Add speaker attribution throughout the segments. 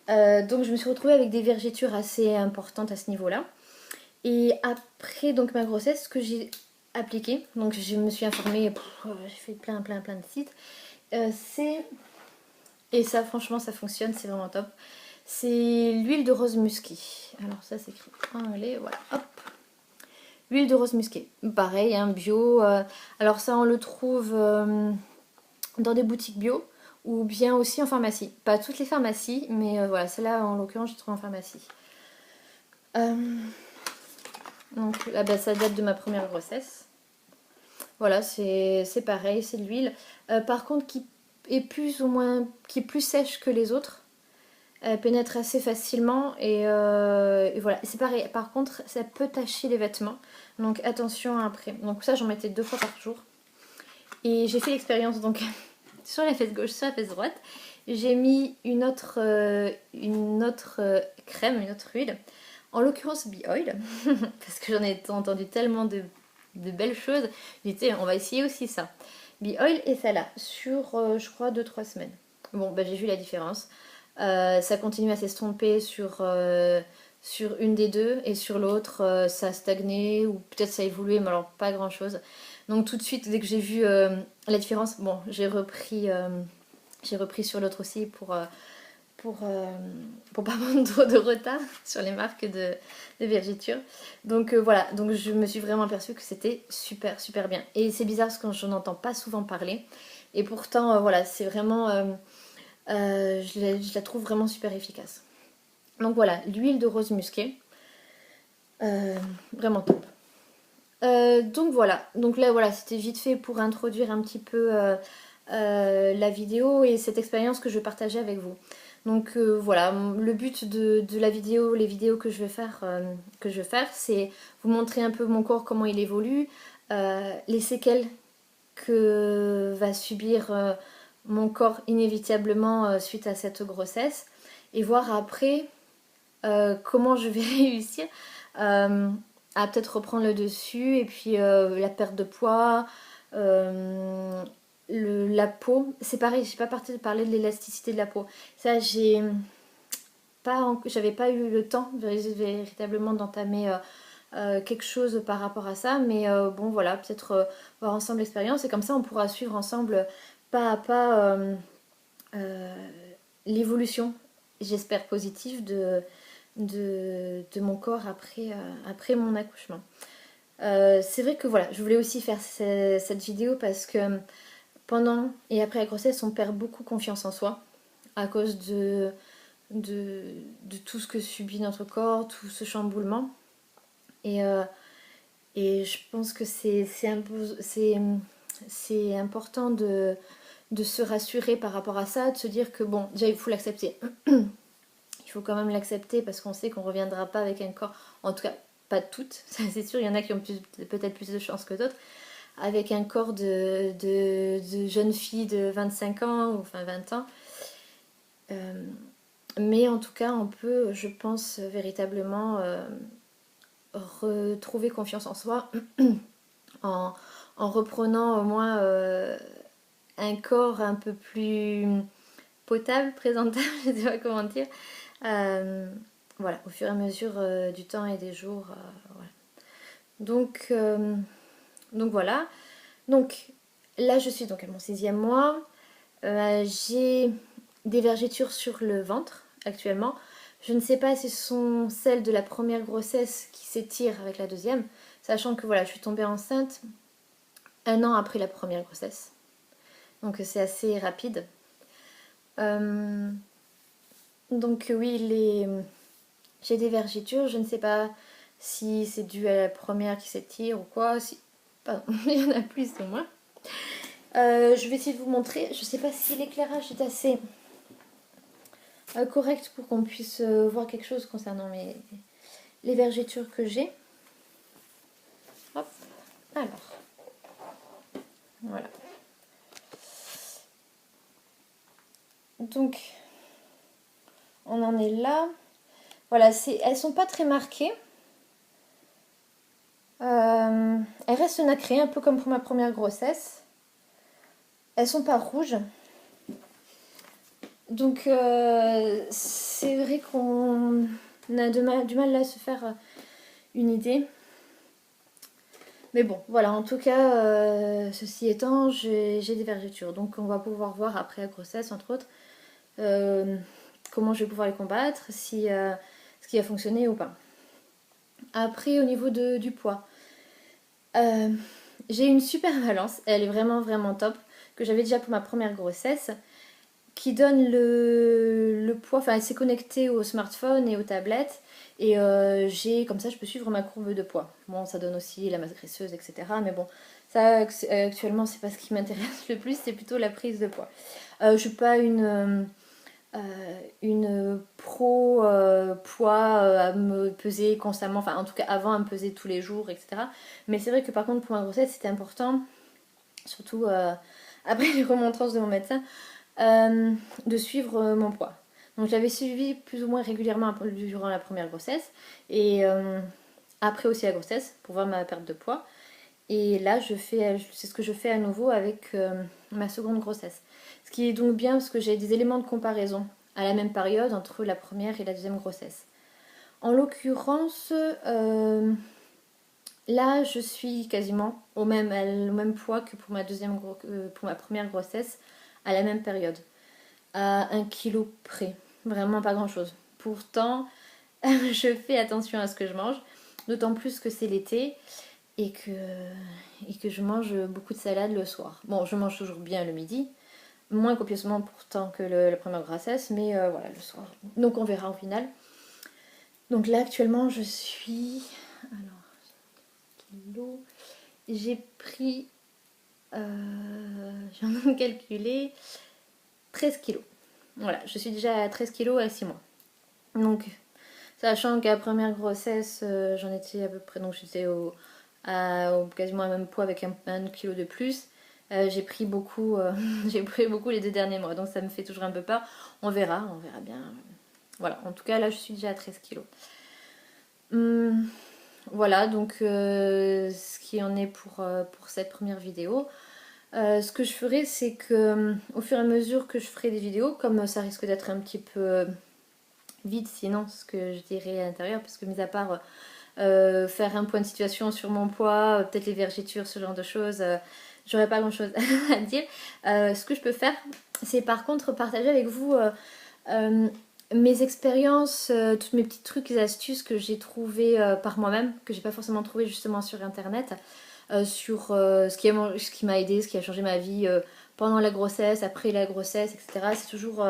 Speaker 1: Donc je me suis retrouvée avec des vergetures assez importantes à ce niveau-là. Et après donc ma grossesse, ce que j'ai appliqué, donc je me suis informée, j'ai fait plein de sites, c'est, et ça franchement ça fonctionne, c'est vraiment top, c'est l'huile de rose musquée. Alors ça c'est écrit en anglais, voilà, hop. L'huile de rose musquée, pareil, hein, bio. Alors ça on le trouve dans des boutiques bio ou bien aussi en pharmacie. Pas toutes les pharmacies, mais voilà, celle-là en l'occurrence j'ai trouvé en pharmacie. Euh, donc là, bah, ça date de ma première grossesse. Voilà, c'est pareil, c'est de l'huile. Par contre, qui est plus ou moins, qui est plus sèche que les autres. Elle pénètre assez facilement et voilà. C'est pareil. Par contre, ça peut tacher les vêtements. Donc attention après. Donc ça, j'en mettais 2 fois par jour. Et j'ai fait l'expérience donc sur la fesse gauche, sur la fesse droite. J'ai mis une autre crème, une autre huile. En l'occurrence, Bee Oil. Parce que j'en ai entendu tellement de belles choses. J'ai dit, on va essayer aussi ça. Bee Oil et ça là, sur je crois 2-3 semaines. Bon, bah, j'ai vu la différence. Ça continue à s'estomper sur une des deux et sur l'autre ça a stagné ou peut-être ça a évolué mais alors pas grand chose. Donc tout de suite dès que j'ai vu la différence, bon j'ai repris sur l'autre aussi pour, euh, pour pas prendre trop de retard sur les marques de vergetures. Donc voilà, donc je me suis vraiment aperçue que c'était super bien. Et c'est bizarre parce que je n'entends pas souvent parler. Et pourtant voilà, c'est vraiment... je la trouve vraiment super efficace. Donc voilà, l'huile de rose musquée. Vraiment top. Donc voilà, donc là voilà, c'était vite fait pour introduire un petit peu la vidéo et cette expérience que je partageais avec vous. Donc voilà, le but de la vidéo, les vidéos que je vais faire, c'est vous montrer un peu mon corps, comment il évolue, les séquelles que va subir mon corps inévitablement suite à cette grossesse et voir après comment je vais réussir à peut-être reprendre le dessus et puis la perte de poids, la peau. C'est pareil, j'ai pas parlé de l'élasticité de la peau. Ça, j'avais pas eu le temps véritablement d'entamer quelque chose par rapport à ça, mais bon voilà, peut-être voir ensemble l'expérience et comme ça on pourra suivre ensemble pas à pas euh, l'évolution, j'espère positive, de mon corps après mon accouchement. C'est vrai que voilà, je voulais aussi faire cette vidéo parce que pendant et après la grossesse, on perd beaucoup confiance en soi à cause de tout ce que subit notre corps, tout ce chamboulement. Et, euh, et je pense que c'est important de se rassurer par rapport à ça, de se dire que bon, déjà il faut l'accepter. Il faut quand même l'accepter parce qu'on sait qu'on ne reviendra pas avec un corps, en tout cas pas toutes, ça c'est sûr, il y en a qui ont peut-être plus de chance que d'autres, avec un corps de jeune fille de 25 ans, ou enfin 20 ans. Mais en tout cas, on peut, je pense, véritablement retrouver confiance en soi en, en reprenant au moins un corps un peu plus potable, présentable, je ne sais pas comment dire. Euh, voilà, au fur et à mesure du temps et des jours. Voilà. Donc, donc voilà. Donc là, je suis donc à mon 6e mois. J'ai des vergetures sur le ventre actuellement. Je ne sais pas si ce sont celles de la première grossesse qui s'étirent avec la deuxième, sachant que voilà, je suis tombée enceinte 1 an après la première grossesse. Donc c'est assez rapide. Euh, donc oui, j'ai des vergetures. Je ne sais pas si c'est dû à la première qui s'étire ou quoi. Si... Pardon, il y en a plus ou moins. Je vais essayer de vous montrer. Je ne sais pas si l'éclairage est assez correct pour qu'on puisse voir quelque chose concernant les vergetures que j'ai. Hop. Alors, voilà. Donc, on en est là. Voilà, elles sont pas très marquées. Elles restent nacrées, un peu comme pour ma première grossesse. Elles sont pas rouges. Donc c'est vrai qu'on a du mal là à se faire une idée. Mais bon, voilà, en tout cas, ceci étant, j'ai des vergetures. Donc on va pouvoir voir après la grossesse, entre autres, comment je vais pouvoir les combattre, si ce qui a fonctionné ou pas. Après, au niveau du poids, euh, j'ai une super balance, elle est vraiment vraiment top, que j'avais déjà pour ma première grossesse, qui donne le poids, enfin elle s'est connectée au smartphone et aux tablettes, et j'ai comme ça je peux suivre ma courbe de poids. Bon, ça donne aussi la masse graisseuse, etc. Mais bon, ça actuellement c'est pas ce qui m'intéresse le plus, c'est plutôt la prise de poids. Je suis pas une pro poids à me peser constamment, enfin en tout cas avant à me peser tous les jours, etc. Mais c'est vrai que par contre pour ma grossesse c'était important, surtout après les remontrances de mon médecin, de suivre mon poids. Donc j'avais suivi plus ou moins régulièrement durant la première grossesse et après aussi la grossesse pour voir ma perte de poids. Et là c'est ce que je fais à nouveau avec ma seconde grossesse. Ce qui est donc bien parce que j'ai des éléments de comparaison à la même période entre la première et la deuxième grossesse. En l'occurrence, là je suis quasiment au même poids que pour ma première grossesse à la même période à 1 kilo près. Vraiment pas grand chose. Pourtant, je fais attention à ce que je mange, d'autant plus que c'est l'été et que je mange beaucoup de salade le soir. Bon, je mange toujours bien le midi, moins copieusement pourtant que la première grossesse, mais voilà, le soir. Donc on verra au final. Donc là actuellement je suis... Alors, kilos. J'ai pris... j'en ai calculé 13 kilos. Voilà, je suis déjà à 13 kilos à 6 mois. Donc, sachant qu'à la première grossesse, j'en étais à peu près, donc j'étais quasiment au même poids avec un kilo de plus. J'ai pris beaucoup, j'ai pris beaucoup les 2 derniers mois, donc ça me fait toujours un peu peur. On verra bien. Voilà, en tout cas là je suis déjà à 13 kilos. Voilà, donc ce qui en est pour cette première vidéo. Ce que je ferai, c'est que au fur et à mesure que je ferai des vidéos, comme ça risque d'être un petit peu vide sinon, ce que je dirais à l'intérieur, parce que mis à part faire un point de situation sur mon poids, peut-être les vergetures, ce genre de choses, j'aurais pas grand chose à dire. Ce que je peux faire, c'est par contre partager avec vous mes expériences, tous mes petits trucs et astuces que j'ai trouvés par moi-même, que j'ai pas forcément trouvé justement sur internet, sur ce qui m'a aidé, ce qui a changé ma vie pendant la grossesse, après la grossesse, etc. C'est toujours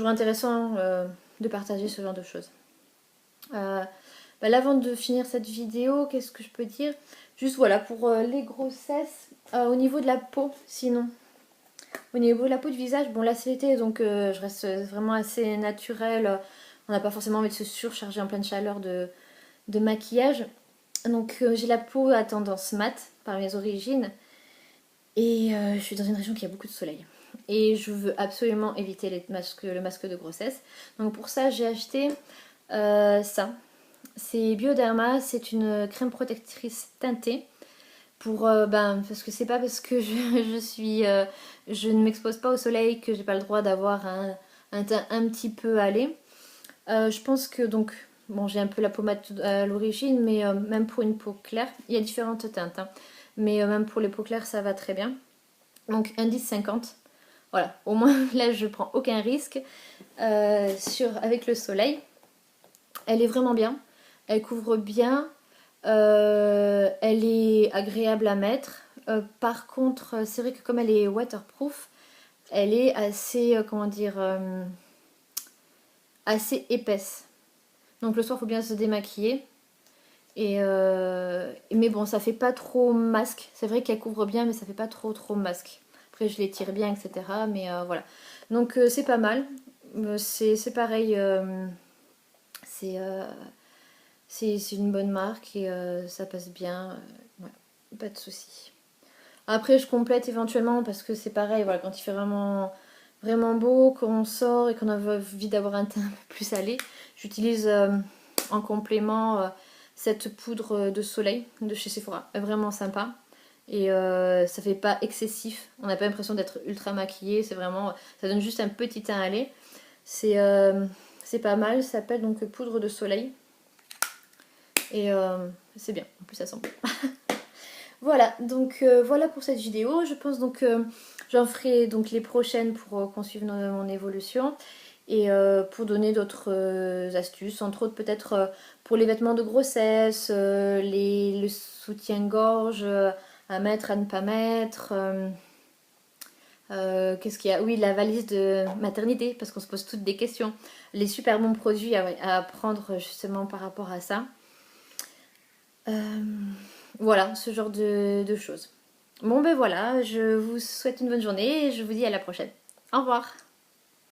Speaker 1: intéressant de partager ce genre de choses. Bah là, avant de finir cette vidéo, qu'est-ce que je peux dire? Juste voilà, pour les grossesses, au niveau de la peau, sinon. Au niveau de la peau du visage, bon là c'est l'été, donc je reste vraiment assez naturelle. On n'a pas forcément envie de se surcharger en pleine chaleur de maquillage. Donc j'ai la peau à tendance mat par mes origines. Et je suis dans une région qui a beaucoup de soleil. Et je veux absolument éviter le masque de grossesse. Donc pour ça j'ai acheté ça. C'est Bioderma, c'est une crème protectrice teintée. Parce que c'est pas parce que je ne m'expose pas au soleil que j'ai pas le droit d'avoir un teint un petit peu allé. Je pense que donc, bon j'ai un peu la peau mate à l'origine, mais même pour une peau claire, il y a différentes teintes. Hein. Mais même pour les peaux claires ça va très bien. Donc indice 50. Voilà, au moins là je prends aucun risque avec le soleil. Elle est vraiment bien, elle couvre bien, elle est agréable à mettre. Par contre, c'est vrai que comme elle est waterproof, elle est assez, assez épaisse. Donc le soir, il faut bien se démaquiller. Mais bon, ça fait pas trop masque. C'est vrai qu'elle couvre bien, mais ça fait pas trop masque. Après, je les tire bien, etc. Mais voilà. Donc c'est pas mal. C'est pareil. C'est une bonne marque et ça passe bien. Ouais, pas de souci. Après, je complète éventuellement parce que c'est pareil. Voilà, quand il fait vraiment beau, qu'on sort et qu'on a envie d'avoir un teint un peu plus salé, j'utilise en complément cette poudre de soleil de chez Sephora. Elle est vraiment sympa. Et ça fait pas excessif. On n'a pas l'impression d'être ultra maquillé. C'est vraiment, ça donne juste un petit teint allé. C'est c'est pas mal, ça s'appelle donc poudre de soleil. Et c'est bien, en plus ça sent bon. Voilà, donc voilà pour cette vidéo. Je pense donc j'en ferai donc les prochaines pour qu'on suive mon évolution. Et pour donner d'autres astuces, entre autres peut-être pour les vêtements de grossesse, le soutien-gorge à mettre, à ne pas mettre. Qu'est-ce qu'il y a? Oui, la valise de maternité, parce qu'on se pose toutes des questions. Les super bons produits à prendre justement par rapport à ça. Voilà, ce genre de choses. Bon ben voilà, je vous souhaite une bonne journée et je vous dis à la prochaine. Au revoir!